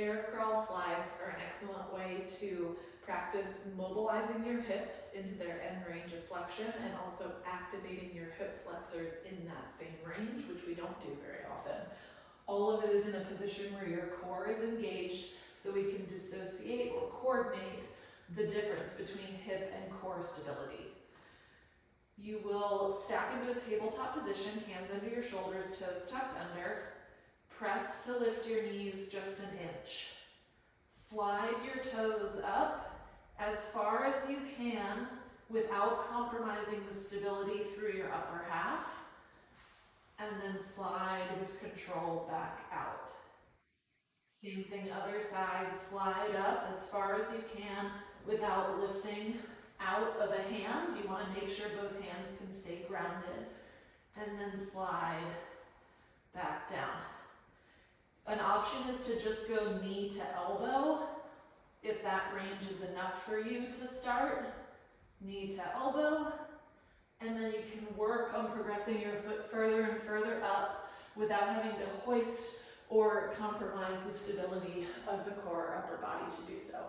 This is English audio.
Bear crawl slides are an excellent way to practice mobilizing your hips into their end range of flexion and also activating your hip flexors in that same range, which we don't do very often. All of it is in a position where your core is engaged, so we can dissociate or coordinate the difference between hip and core stability. You will stack into a tabletop position, hands under your shoulders, toes tucked under. Press to lift your knees just an inch. Slide your toes up as far as you can without compromising the stability through your upper half. And then slide with control back out. Same thing, other side, slide up as far as you can without lifting out of a hand. You want to make sure both hands can stay grounded. And then slide back down. An option is to just go knee to elbow, if that range is enough for you to start. Knee to elbow, and then you can work on progressing your foot further and further up without having to hoist or compromise the stability of the core or upper body to do so.